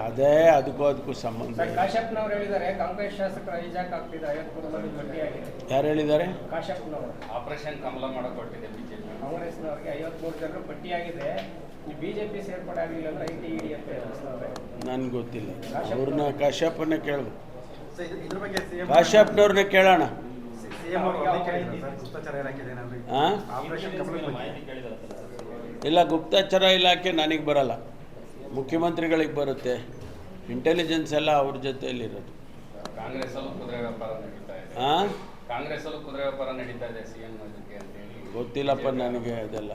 ಅದೇ ಅದಕ್ಕೂ ಸಂಬಂಧ. ಕಾಶ್ಯಪ್ನವರು ಹೇಳಿದ್ದಾರೆ ಕಾಂಗ್ರೆಸ್ ಶಾಸಕರ ಹೈಜಾಕ್ ಆಗ್ತಿದೆ 53 ಮಂದಿ ಭೇಟಿಯಾಗಿದೆ. ಯಾರು ಹೇಳಿದ್ದಾರೆ? ಕಾಶ್ಯಪ್ನವರು ಆಪರೇಷನ್ ಕಮಲ ಮಾಡಕೊಟ್ಟಿದೆ ಬಿಜೆಪಿ. ಕಾಂಗ್ರೆಸ್ನವರಿಗೆ 53 ಜನರು ಪಟ್ಟಿಯಾಗಿದೆ. ಬಿಜೆಪಿ ಸೇರ್ಪಡೆ ಆಗಲಿಲ್ಲ ಅಂದ್ರೆ ಐಟಿ ಇಡಿ ಅಂತ ಹೇಳಿಸ್ತಾರೆ. ನನಗೆ ಗೊತ್ತಿಲ್ಲ, ಅವ್ರನ್ನ ಕಾಶ್ಯಪನ್ನೇ ಕೇಳಬೇಕು. ಕಾಶ್ಯಪ್ನವ್ರನ್ನೇ ಕೇಳೋಣ. ಇಲ್ಲ, ಗುಪ್ತಚರ ಇಲಾಖೆ ನನಗೆ ಬರಲ್ಲ, ಮುಖ್ಯಮಂತ್ರಿಗಳಿಗೆ ಬರುತ್ತೆ. ಇಂಟೆಲಿಜೆನ್ಸ್ ಎಲ್ಲ ಅವ್ರ ಜೊತೆಯಲ್ಲಿರೋದು. ಕಾಂಗ್ರೆಸ್ಸಲ್ಲೂ ಕುದುರೆ ವ್ಯಾಪಾರ ನಡೀತಾ ಇದೆ. ಕಾಂಗ್ರೆಸ್ಸಲ್ಲೂ ಕುದುರೆ ವ್ಯಾಪಾರ ನಡೀತಾ ಇದೆ ಸಿಎಂ ಅದಕ್ಕೆ ಅಂತ ಹೇಳಿ. ಗೊತ್ತಿಲ್ಲಪ್ಪ ನನಗೆ ಅದೆಲ್ಲ.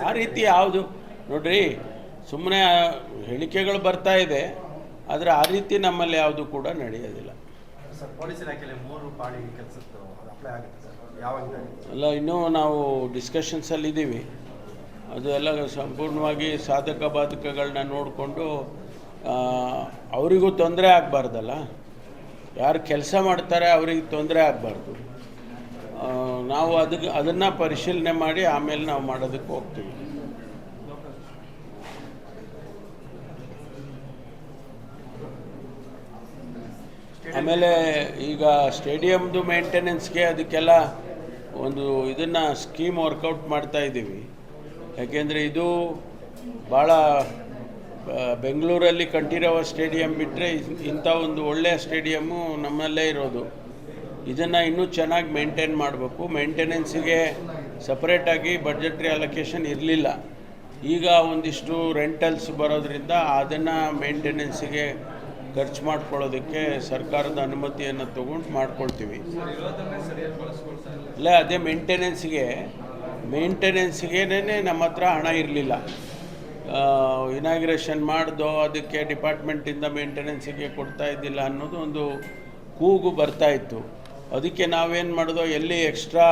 ಆ ರೀತಿ ಯಾವುದು ನೋಡ್ರಿ, ಸುಮ್ಮನೆ ಹೇಳಿಕೆಗಳು ಬರ್ತಾ ಇದೆ, ಆದರೆ ಆ ರೀತಿ ನಮ್ಮಲ್ಲಿ ಯಾವುದು ಕೂಡ ನಡೆಯೋದಿಲ್ಲ. ಪೊಲೀಸ್ ಇಲಾಖೆಯಲ್ಲಿ 3 ಪಾಳಿ ಕೆಲಸದ್ದು ಅಪ್ಲೈ ಆಗುತ್ತೆ ಸರ್, ಯಾವಾಗ? ಅಲ್ಲ, ಇನ್ನೂ ನಾವು ಡಿಸ್ಕಷನ್ಸಲ್ಲಿ ಇದ್ದೀವಿ. ಅದು ಎಲ್ಲ ಸಂಪೂರ್ಣವಾಗಿ ಸಾಧಕ ಬಾಧಕಗಳನ್ನ ನೋಡಿಕೊಂಡು ಅವರಿಗೂ ತೊಂದರೆ ಆಗಬಾರ್ದಲ್ಲ, ಯಾರು ಕೆಲಸ ಮಾಡ್ತಾರೆ ಅವರಿಗೆ ತೊಂದರೆ ಆಗಬಾರ್ದು. ನಾವು ಅದನ್ನು ಪರಿಶೀಲನೆ ಮಾಡಿ ಆಮೇಲೆ ನಾವು ಮಾಡೋದಕ್ಕೆ ಹೋಗ್ತೀವಿ. ಆಮೇಲೆ ಈಗ ಸ್ಟೇಡಿಯಮ್ದು ಮೇಂಟೆನೆನ್ಸ್ಗೆ ಅದಕ್ಕೆಲ್ಲ ಒಂದು ಇದನ್ನು ಸ್ಕೀಮ್ ವರ್ಕೌಟ್ ಮಾಡ್ತಾ ಇದ್ದೀವಿ. ಯಾಕೆಂದರೆ ಇದು ಭಾಳ ಬೆಂಗಳೂರಲ್ಲಿ ಕಂಠೀರವ ಸ್ಟೇಡಿಯಂ ಬಿಟ್ಟರೆ ಇಂಥ ಒಂದು ಒಳ್ಳೆಯ ಸ್ಟೇಡಿಯಮ್ಮು ನಮ್ಮಲ್ಲೇ ಇರೋದು. ಇದನ್ನು ಇನ್ನೂ ಚೆನ್ನಾಗಿ ಮೇಂಟೈನ್ ಮಾಡಬೇಕು. ಮೇಂಟೆನೆನ್ಸಿಗೆ ಸಪ್ರೇಟಾಗಿ ಬಡ್ಜೆಟ್ರಿ ಅಲೊಕೇಶನ್ ಇರಲಿಲ್ಲ. ಈಗ ಒಂದಿಷ್ಟು ರೆಂಟಲ್ಸ್ ಬರೋದ್ರಿಂದ ಅದನ್ನು ಮೇಂಟೆನೆನ್ಸಿಗೆ ಖರ್ಚು ಮಾಡ್ಕೊಳ್ಳೋದಕ್ಕೆ ಸರ್ಕಾರದ ಅನುಮತಿಯನ್ನು ತೊಗೊಂಡು ಮಾಡ್ಕೊಳ್ತೀವಿ. ಅಲ್ಲ, ಅದೇ ಮೇಂಟೆನೆನ್ಸ್ಗೇ ನಮ್ಮ ಹತ್ರ ಹಣ ಇರಲಿಲ್ಲ. ಇನಾಗ್ರೇಷನ್ ಮಾಡ್ದೋ ಅದಕ್ಕೆ ಡಿಪಾರ್ಟ್ಮೆಂಟಿಂದ ಮೇಂಟೆನೆನ್ಸಿಗೆ ಕೊಡ್ತಾ ಇದ್ದಿಲ್ಲ ಅನ್ನೋದು ಒಂದು ಕೂಗು ಬರ್ತಾಯಿತ್ತು. ಅದಕ್ಕೆ ನಾವೇನು ಮಾಡಿದೋ, ಎಲ್ಲಿ ಎಕ್ಸ್ಟ್ರಾ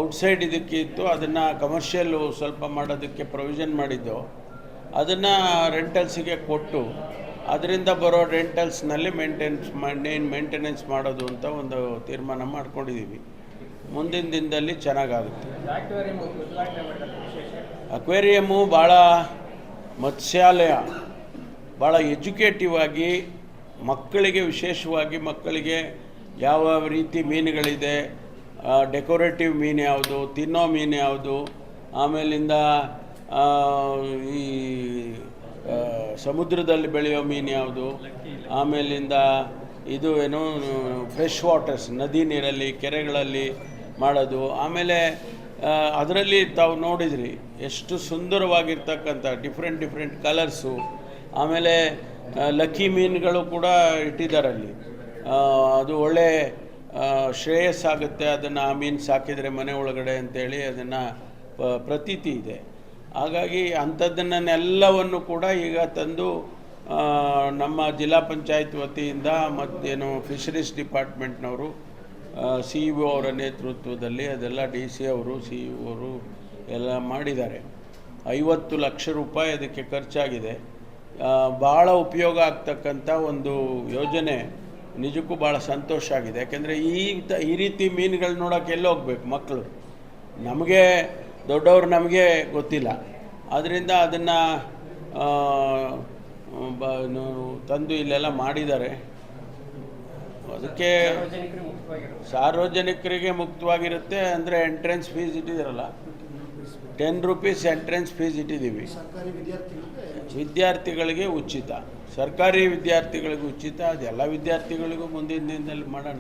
ಔಟ್ಸೈಡ್ ಇದಕ್ಕೆ ಇತ್ತು ಅದನ್ನು ಕಮರ್ಷಿಯಲ್ಲು ಸ್ವಲ್ಪ ಮಾಡೋದಕ್ಕೆ ಪ್ರೊವಿಷನ್ ಮಾಡಿದ್ದೋ, ಅದನ್ನು ರೆಂಟಲ್ಸಿಗೆ ಕೊಟ್ಟು ಅದರಿಂದ ಬರೋ ರೆಂಟಲ್ಸ್ನಲ್ಲಿ ಮೇಂಟೆನೆನ್ಸ್ ಮಾಡೋದು ಅಂತ ಒಂದು ತೀರ್ಮಾನ ಮಾಡ್ಕೊಂಡಿದ್ದೀವಿ. ಮುಂದಿನ ದಿನದಲ್ಲಿ ಚೆನ್ನಾಗಾಗುತ್ತೆ. ಅಕ್ವೇರಿಯಮ್ಮು ಭಾಳ ಮತ್ಸ್ಯಾಲಯ ಭಾಳ ಎಜುಕೇಟಿವ್ ಆಗಿ ಮಕ್ಕಳಿಗೆ, ವಿಶೇಷವಾಗಿ ಮಕ್ಕಳಿಗೆ ಯಾವ ರೀತಿ ಮೀನುಗಳಿದೆ, ಡೆಕೋರೇಟಿವ್ ಮೀನು ಯಾವುದು, ತಿನ್ನೋ ಮೀನು ಯಾವುದು, ಆಮೇಲಿಂದ ಈ ಸಮುದ್ರದಲ್ಲಿ ಬೆಳೆಯೋ ಮೀನು ಯಾವುದು, ಆಮೇಲಿಂದ ಇದು ಏನು ಫ್ರೆಶ್ ವಾಟರ್ಸ್ ನದಿ ನೀರಲ್ಲಿ ಕೆರೆಗಳಲ್ಲಿ ಮಾಡೋದು. ಆಮೇಲೆ ಅದರಲ್ಲಿ ತಾವು ನೋಡಿದ್ರಿ ಎಷ್ಟು ಸುಂದರವಾಗಿರ್ತಕ್ಕಂಥ ಡಿಫ್ರೆಂಟ್ ಕಲರ್ಸು. ಆಮೇಲೆ ಲಕ್ಕಿ ಮೀನುಗಳು ಕೂಡ ಇಟ್ಟಿದ್ದಾರಲ್ಲಿ. ಅದು ಒಳ್ಳೆ ಶ್ರೇಯಸ್ಸಾಗುತ್ತೆ ಅದನ್ನು, ಆ ಮೀನು ಸಾಕಿದರೆ ಮನೆ ಒಳಗಡೆ ಅಂತೇಳಿ ಅದನ್ನು ಪ್ರತೀತಿ ಇದೆ. ಹಾಗಾಗಿ ಅಂಥದ್ದನ್ನೆಲ್ಲವನ್ನು ಕೂಡ ಈಗ ತಂದು ನಮ್ಮ ಜಿಲ್ಲಾ ಪಂಚಾಯತ್ ವತಿಯಿಂದ ಮತ್ತೇನು ಫಿಶರೀಸ್ ಡಿಪಾರ್ಟ್ಮೆಂಟ್ನವರು CEO ಅವರ ನೇತೃತ್ವದಲ್ಲಿ ಅದೆಲ್ಲ DC ಅವರು CEO ಅವರು ಎಲ್ಲ ಮಾಡಿದ್ದಾರೆ. 50 ಲಕ್ಷ ರೂಪಾಯಿ ಅದಕ್ಕೆ ಖರ್ಚಾಗಿದೆ. ಭಾಳ ಉಪಯೋಗ ಆಗ್ತಕ್ಕಂಥ ಒಂದು ಯೋಜನೆ. ನಿಜಕ್ಕೂ ಭಾಳ ಸಂತೋಷ ಆಗಿದೆ. ಯಾಕೆಂದರೆ ಈ ರೀತಿ ಮೀನುಗಳು ನೋಡೋಕೆ ಎಲ್ಲಿ ಹೋಗ್ಬೇಕು ಮಕ್ಕಳು, ನಮಗೆ ದೊಡ್ಡವರು ನಮಗೆ ಗೊತ್ತಿಲ್ಲ. ಆದ್ದರಿಂದ ಅದನ್ನು ತಂದು ಇಲ್ಲೆಲ್ಲ ಮಾಡಿದ್ದಾರೆ. ಅದಕ್ಕೆ ಸಾರ್ವಜನಿಕರಿಗೆ ಮುಕ್ತವಾಗಿರುತ್ತೆ. ಅಂದರೆ ಎಂಟ್ರೆನ್ಸ್ ಫೀಸ್ ಇಟ್ಟಿದ್ದೀರಲ್ಲ, 10 ರೂಪೀಸ್ ಎಂಟ್ರೆನ್ಸ್ ಫೀಸ್ ಇಟ್ಟಿದ್ದೀವಿ. ವಿದ್ಯಾರ್ಥಿಗಳಿಗೆ ಉಚಿತ, ಸರ್ಕಾರಿ ವಿದ್ಯಾರ್ಥಿಗಳಿಗೆ ಉಚಿತ. ಅದೆಲ್ಲ ವಿದ್ಯಾರ್ಥಿಗಳಿಗೂ ಮುಂದಿನ ದಿನದಲ್ಲಿ ಮಾಡೋಣ.